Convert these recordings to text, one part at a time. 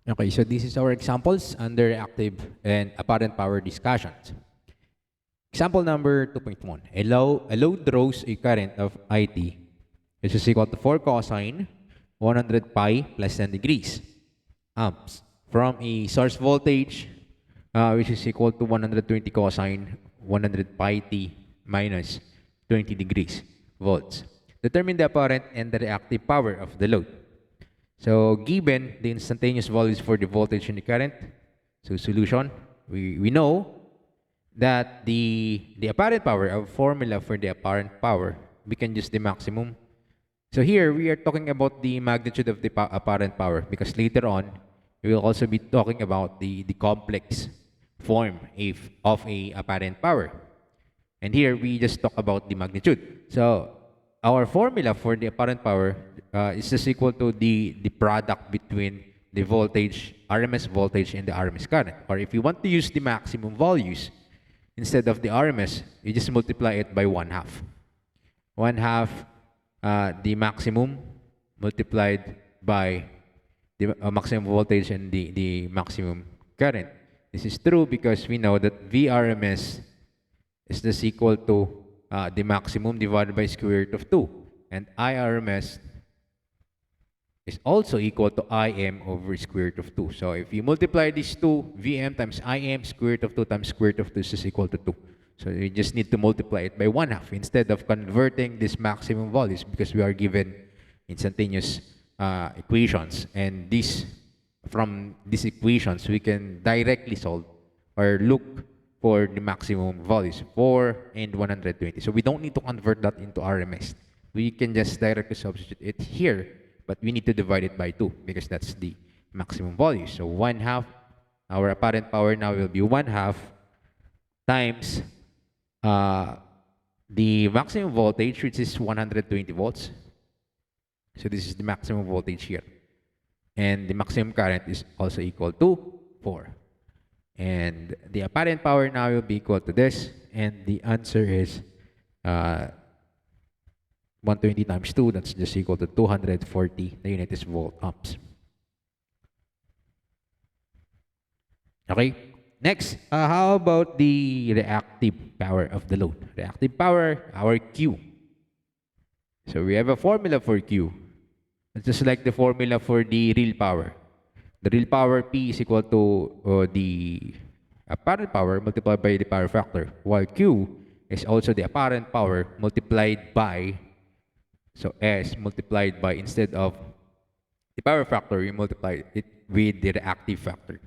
Okay, so this is our examples under reactive and apparent power discussions. Example number 2.1. A load draws a current of IT, which is equal to 4 cosine 100 pi plus 10 degrees amps from a source voltage, which is equal to 120 cosine 100 pi t minus 20 degrees volts. Determine the apparent and the reactive power of the load. So given the instantaneous values for the voltage and the current, so solution, we know that the apparent power, a formula for the apparent power, we can use the maximum. So here we are talking about the magnitude of the apparent power, because later on we will also be talking about the complex form of a apparent power. And here we just talk about the magnitude. So our formula for the apparent power is just equal to the product between the voltage, RMS voltage, and the RMS current. Or if you want to use the maximum values, instead of the RMS, you just multiply it by 1/2. 1/2 the maximum multiplied by the maximum voltage and the maximum current. This is true because we know that VRMS is just equal to the maximum divided by square root of 2. And IRMS is also equal to IM over square root of 2. So if you multiply these two, VM times IM square root of 2 times square root of 2 is equal to 2. So you just need to multiply it by 1/2 instead of converting these maximum values, because we are given instantaneous equations. And from these equations, we can directly solve or look for the maximum values, 4 and 120. So we don't need to convert that into RMS. We can just directly substitute it here, but we need to divide it by 2 because that's the maximum value. So 1/2, our apparent power now will be 1/2 times the maximum voltage, which is 120 volts. So this is the maximum voltage here. And the maximum current is also equal to 4. And the apparent power now will be equal to this. And the answer is 120 times 2, that's just equal to 240. The unit is volt amps. Okay, next, how about the reactive power of the load? Reactive power, our Q. So we have a formula for Q. It's just like the formula for the real power. The real power P is equal to the apparent power multiplied by the power factor, while Q is also the apparent power multiplied by, so S multiplied by, instead of the power factor, you multiply it with the reactive factor.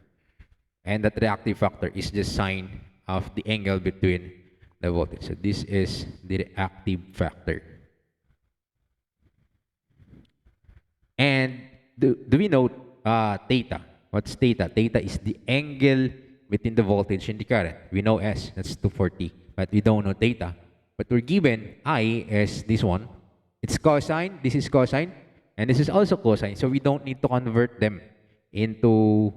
And that reactive factor is the sine of the angle between the voltage. So this is the reactive factor. And do we know theta? What's theta? Theta is the angle between the voltage and the current. We know S, that's 240, but we don't know theta. But we're given I as this one. It's cosine, this is cosine, and this is also cosine. So we don't need to convert them into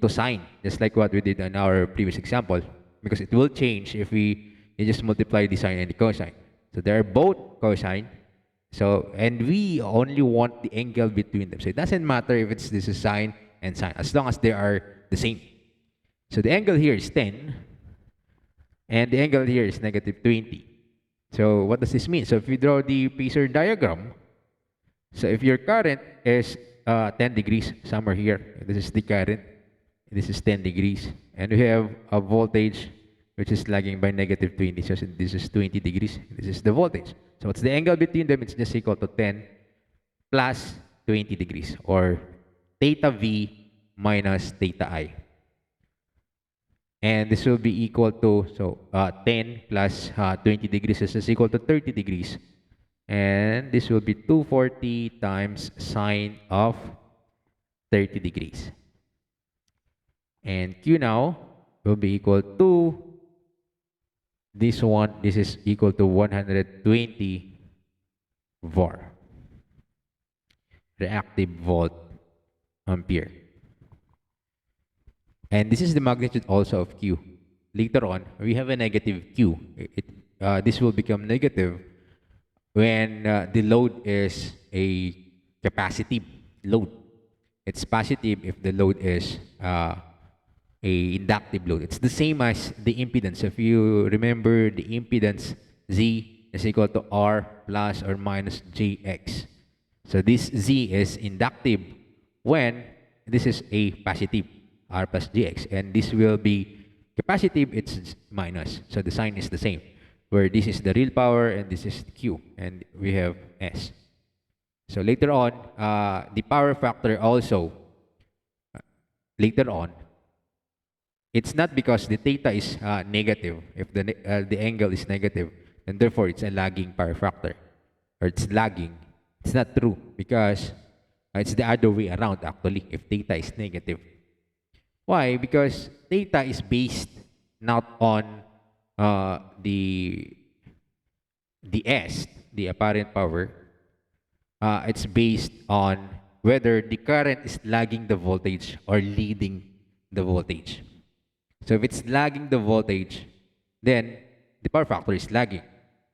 sine, just like what we did in our previous example, because it will change if you just multiply the sine and the cosine. So they're both cosine. So, and we only want the angle between them. So it doesn't matter if this is sine and sine, as long as they are the same. So the angle here is 10, and the angle here is -20. So what does this mean? So if we draw the phasor diagram, so if your current is 10 degrees, somewhere here, this is the current, this is 10 degrees, and we have a voltage which is lagging by -20. So this is 20 degrees. This is the voltage. So what's the angle between them? It's just equal to 10 plus 20 degrees, or theta V minus theta I. And this will be equal to, so 10 plus 20 degrees is equal to 30 degrees. And this will be 240 times sine of 30 degrees. And Q now will be equal to this one. This is equal to 120 var, reactive volt ampere. And this is the magnitude also of Q. Later on, we have a negative Q. This will become negative when the load is a capacitive load. It's positive if the load is a inductive load. It's the same as the impedance. If you remember, the impedance Z is equal to R plus or minus JX. So this Z is inductive when this is a positive, R plus JX. And this will be capacitive, it's minus. So the sign is the same, where this is the real power and this is Q. And we have S. So later on, the power factor also, later on, it's not because the theta is negative. If the angle is negative, and therefore it's a lagging power factor, or it's lagging. It's not true because it's the other way around actually. If theta is negative, why? Because theta is based not on the S, the apparent power. It's based on whether the current is lagging the voltage or leading the voltage. So if it's lagging the voltage, then the power factor is lagging.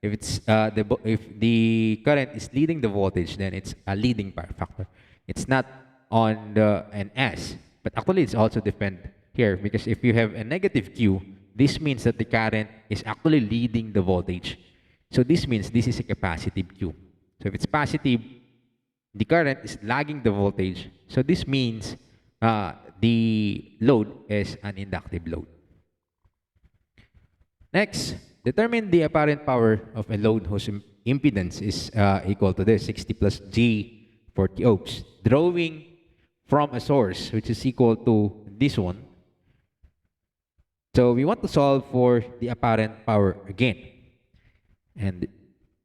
If it's if the current is leading the voltage, then it's a leading power factor. It's not on an S, but actually it's also depend here because if you have a negative Q, this means that the current is actually leading the voltage. So this means this is a capacitive Q. So if it's positive, the current is lagging the voltage. So this means the load is an inductive load. Next, determine the apparent power of a load whose impedance is equal to this, 60 plus G 40 ohms. Drawing from a source which is equal to this one. So we want to solve for the apparent power again. And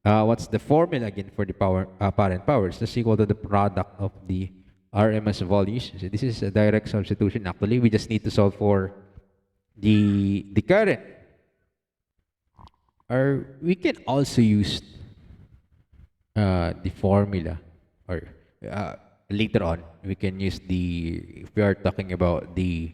what's the formula again for the apparent power? It's just equal to the product of the RMS values. So this is a direct substitution. Actually, we just need to solve for the current. Or we can also use the formula, or later on we can use if we are talking about the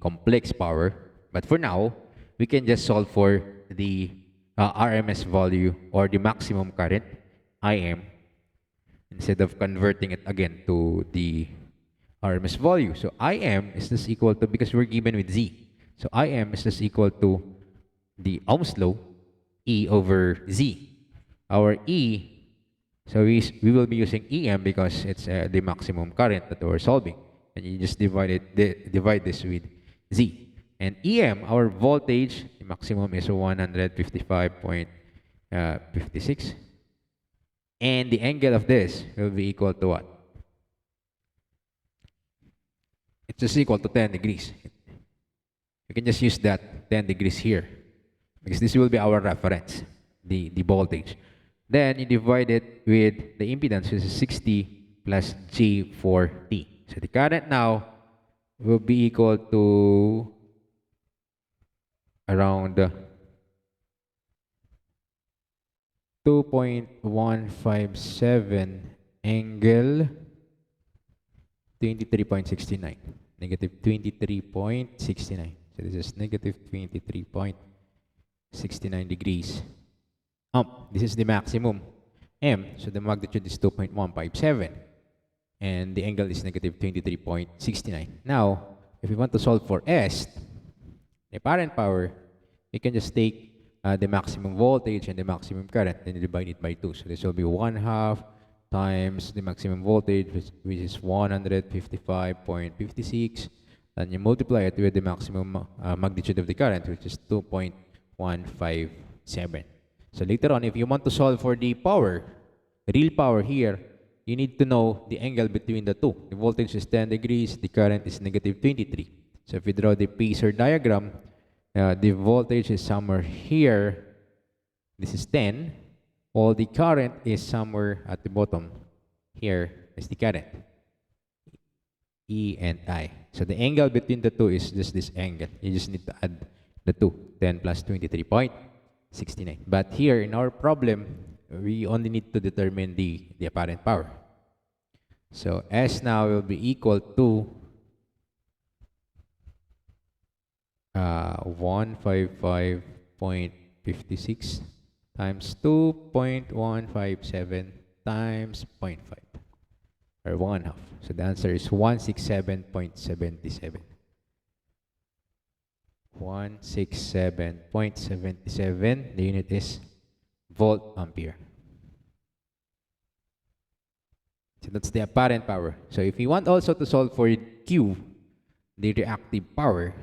complex power. But for now, we can just solve for the RMS value or the maximum current, IM, instead of converting it again to the RMS value. So IM is just equal to, because we're given with Z, so IM is just equal to the Ohm's law, E over Z. Our E, so we will be using EM because it's the maximum current that we're solving. And you just divide this with Z. And EM, our voltage, the maximum is 155.56. And the angle of this will be equal to what? It's just equal to 10 degrees. You can just use that 10 degrees here, because this will be our reference, the voltage. Then you divide it with the impedance, which is 60 plus G4T. So the current now will be equal to around 2.157 angle 23.69. Negative 23.69. So this is negative 23.69 degrees. This is the maximum M, so the magnitude is 2.157. And the angle is negative 23.69. Now, if we want to solve for S, the apparent power, we can just take the maximum voltage and the maximum current and divide it by 2. So this will be 1/2 times the maximum voltage, which is 155.56. Then you multiply it with the maximum magnitude of the current, which is 2.157. So later on, if you want to solve for the power, real power here, you need to know the angle between the two. The voltage is 10 degrees, the current is negative 23. So if we draw the phasor diagram, the voltage is somewhere here. This is 10. While the current is somewhere at the bottom. Here is the current, E and I. So the angle between the two is just this angle. You just need to add the two, 10 plus 23.69. But here in our problem, we only need to determine the apparent power. So S now will be equal to 155.56 times 2.157 times 0.5. or 1/2. So the answer is 167.77. 167.77. The unit is volt ampere. So that's the apparent power. So if you want also to solve for Q, the reactive power,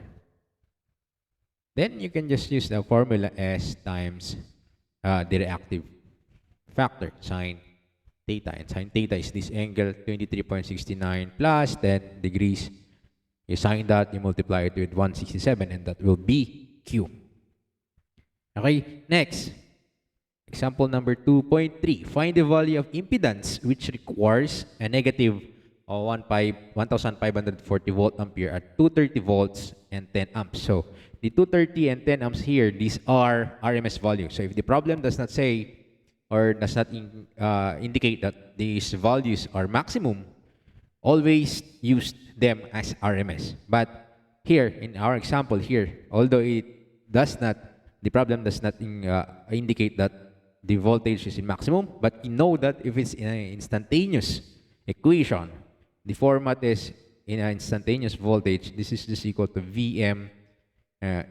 then you can just use the formula S times the reactive factor, sine theta. And sine theta is this angle, 23.69 plus 10 degrees. You sine that, you multiply it with 167, and that will be Q. Okay, next. Example number 2.3. Find the value of impedance which requires a negative 1540 volt ampere at 230 volts and 10 amps. So the 230 and 10 amps here, these are RMS values. So if the problem does not say or does not indicate that these values are maximum, always use them as RMS. But here, in our example here, although it does not, the problem does not indicate that the voltage is in maximum, but you know that if it's in an instantaneous equation, the format is in an instantaneous voltage, this is just equal to Vm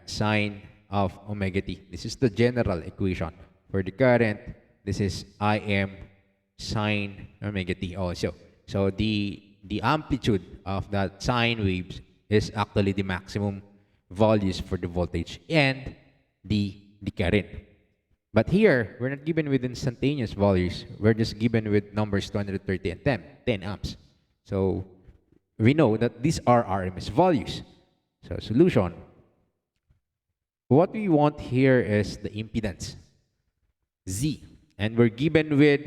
sine of omega t. This is the general equation. For the current, this is Im sine omega t also. So the amplitude of that sine waves is actually the maximum values for the voltage and the current. But here, we're not given with instantaneous values. We're just given with numbers 230 and 10 amps. So we know that these are RMS values. So solution. What we want here is the impedance, Z. And we're given with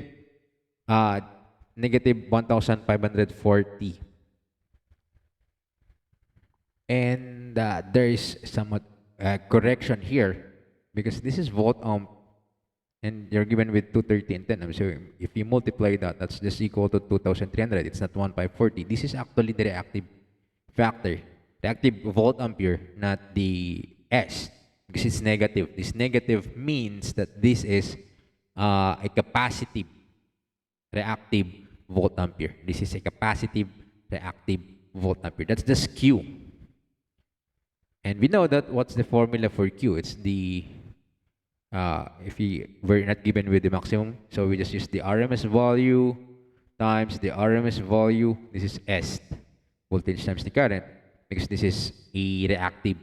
negative 1540. And there is somewhat correction here because this is volt amp and you're given with 230 and 10. So if you multiply that, that's just equal to 2300. It's not 1540. This is actually the reactive factor, reactive volt ampere, not the S, because it's negative. This negative means that this is a capacitive reactive volt ampere. This is a capacitive reactive volt ampere. That's just Q. And we know that what's the formula for Q? It's the if we're not given with the maximum, so we just use the RMS value times the RMS value. This is S, voltage times the current, because this is a reactive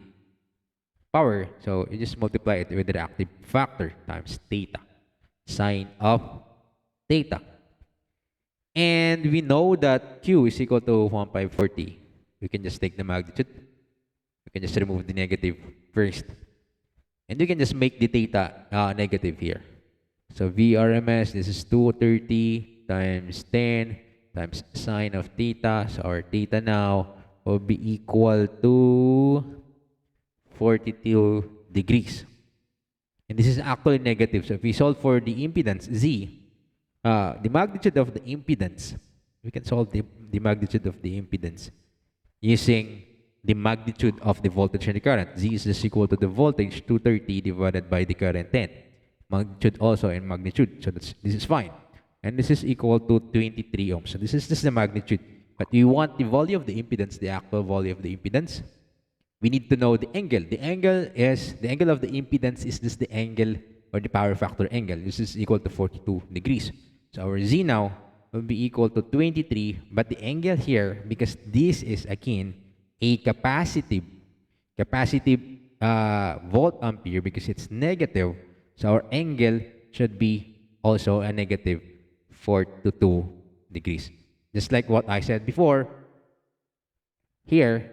power. So you just multiply it with the reactive factor times theta, sine of theta. And we know that Q is equal to 1540. We can just take the magnitude. We can just remove the negative first. And you can just make the theta negative here. So VRMS, this is 230 times 10 times sine of theta. So our theta now will be equal to 42 degrees. And this is actually negative. So if we solve for the impedance, Z, the magnitude of the impedance, we can solve the magnitude of the impedance using the magnitude of the voltage and the current. Z is just equal to the voltage 230 divided by the current 10. Magnitude also and magnitude. So this is fine. And this is equal to 23 ohms. So this is just the magnitude. But we want the value of the impedance, the actual value of the impedance. We need to know the angle. The angle of the impedance is just the angle or the power factor angle. This is equal to 42 degrees. So our Z now will be equal to 23. But the angle here, because this is again a capacitive volt ampere, because it's negative, so our angle should be also a negative 42 degrees. Just like what I said before, here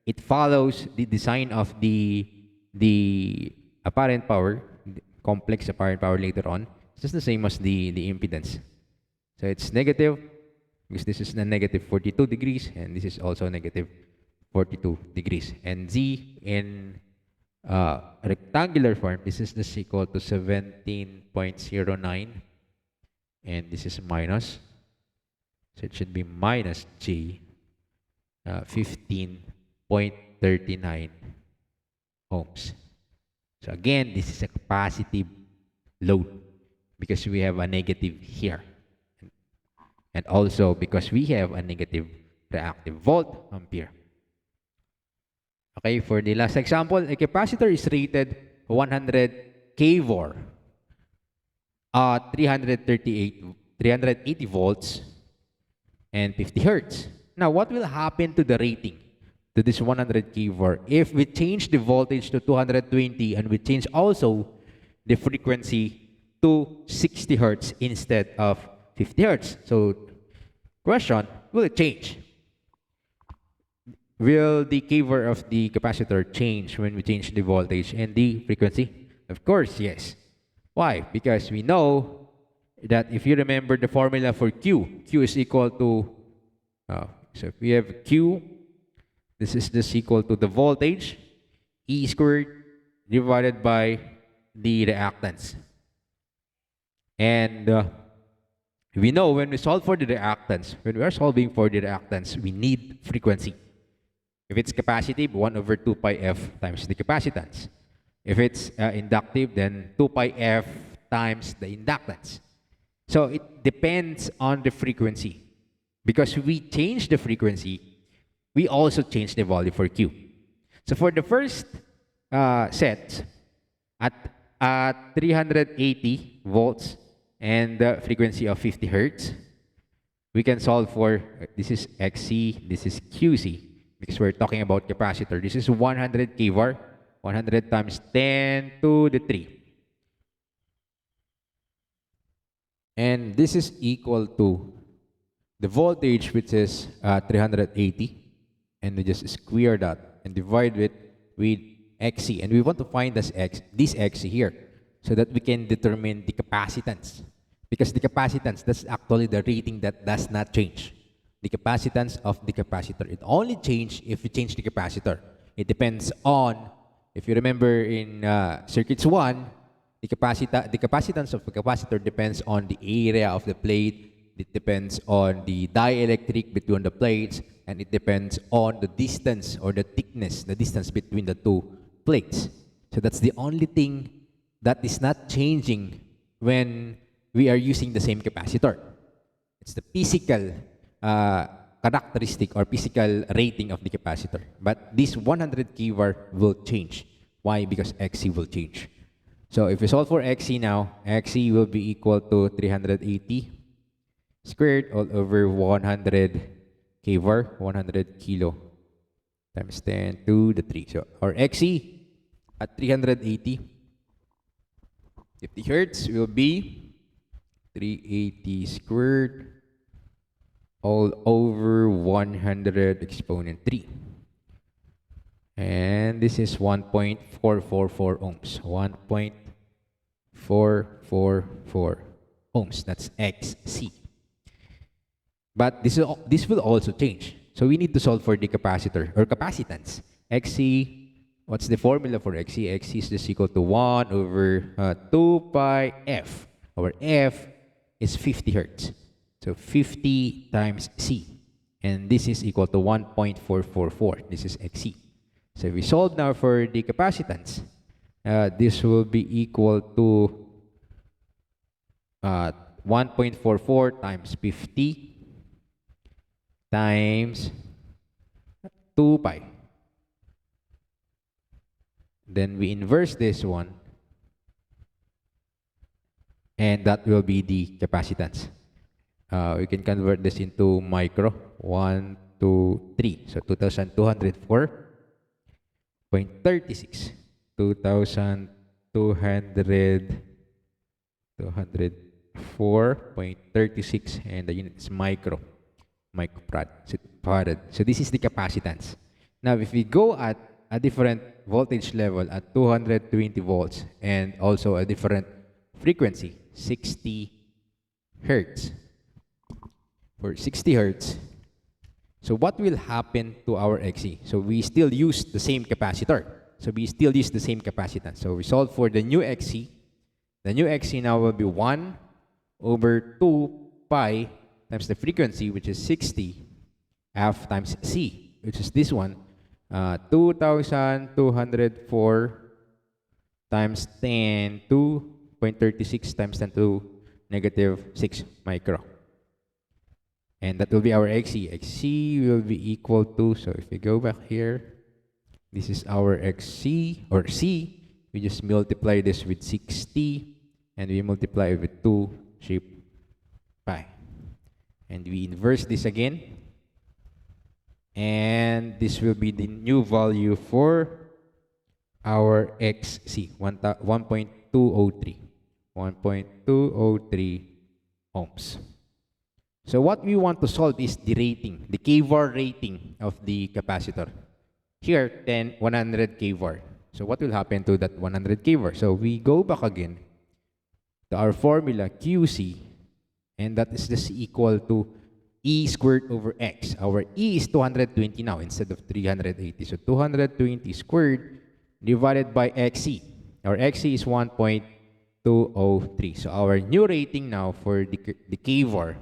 it follows the design of the apparent power, the complex apparent power later on. It's just the same as the impedance. So it's negative because this is a negative 42 degrees and this is also negative 42 degrees. And Z in rectangular form, this is just equal to 17.09 and this is minus. So it should be minus G 15.39 ohms. So again, this is a capacitive load because we have a negative here. And also because we have a negative reactive volt ampere. Okay, for the last example, a capacitor is rated 100 kVAR, 380 volts, and 50 hertz. Now, what will happen to the rating to this 100 kVAR if we change the voltage to 220 and we change also the frequency to 60 hertz instead of 50 hertz? So, question, will it change? Will the kVAR of the capacitor change when we change the voltage and the frequency? Of course, yes. Why? Because we know that if you remember the formula for Q, Q is equal to, so if we have Q, this is just equal to the voltage, E squared divided by the reactance. And we know when we solve for the reactance, when we are solving for the reactance, we need frequency. If it's capacitive, 1 over 2 pi f times the capacitance. If it's inductive, then 2 pi f times the inductance. So it depends on the frequency. Because we change the frequency, we also change the value for Q. So for the first set, at 380 volts and the frequency of 50 hertz, we can solve for, this is XC, this is QC, because we're talking about capacitor. This is 100 kVAR, 100 times 10 to the 3. And this is equal to the voltage, which is 380, and we just square that and divide it with XC. And we want to find this XC here so that we can determine the capacitance. Because the capacitance, that's actually the rating that does not change. The capacitance of the capacitor. It only changes if you change the capacitor. It depends on, if you remember in circuits 1, the capacitance of the capacitor depends on the area of the plate, it depends on the dielectric between the plates, and it depends on the distance or the thickness, the distance between the two plates. So that's the only thing that is not changing when we are using the same capacitor. It's the physical characteristic or physical rating of the capacitor. But this 100 kVAR will change. Why? Because XC will change. So if we solve for XC now, XC will be equal to 380 squared all over 100 kVAR, 100 kilo times 10 to the 3. So our XC at 380, 50 hertz will be 380 squared all over 100 exponent 3. And this is 1.444 ohms. 1.444 ohms. That's XC. But this will also change. So we need to solve for the capacitor or capacitance. XC, what's the formula for XC? XC is just equal to 1 over 2 pi f. Our f is 50 hertz. So 50 times C. And this is equal to 1.444. This is XC. So if we solve now for the capacitance, this will be equal to 1.44 times 50 times 2 pi. Then we inverse this one, and that will be the capacitance. We can convert this into micro. 1, 2, 3. So 2,204.36. 2,204.36, and the unit is microfarad. So this is the capacitance. Now, if we go at a different voltage level at 220 volts and also a different frequency, 60 hertz. For 60 hertz, so what will happen to our XC? So we still use the same capacitor. So we still use the same capacitance. So we solve for the new XC. The new XC now will be 1 over 2 pi times the frequency, which is 60, F times C, which is this one, 2,204 times 10 to 0.36 times 10 to negative 6 micro. And that will be our XC. XC will be equal to, so if we go back here, this is our XC, or C. We just multiply this with 60, and we multiply with 2 shape pi. And we inverse this again. And this will be the new value for our XC, 1.203. 1.203 ohms. So what we want to solve is the rating, the kVAR rating of the capacitor. Here, 100 kVAR. So what will happen to that 100 kVAR? So we go back again to our formula, QC, and that is just equal to E squared over X. Our E is 220 now instead of 380. So 220 squared divided by XC. Our XC is 1.203. So our new rating now for the kVAR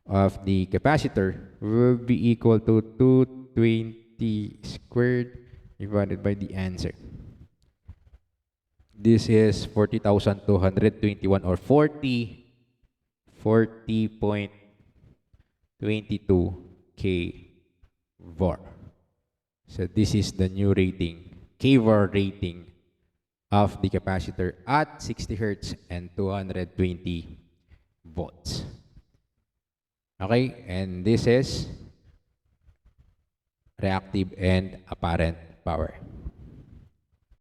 of the capacitor will be equal to 220 squared divided by the answer. This is 40,221 or 40.22 kVAR. So this is the new rating, kVAR rating of the capacitor at 60 Hertz and 220 volts. Okay, and this is reactive and apparent power.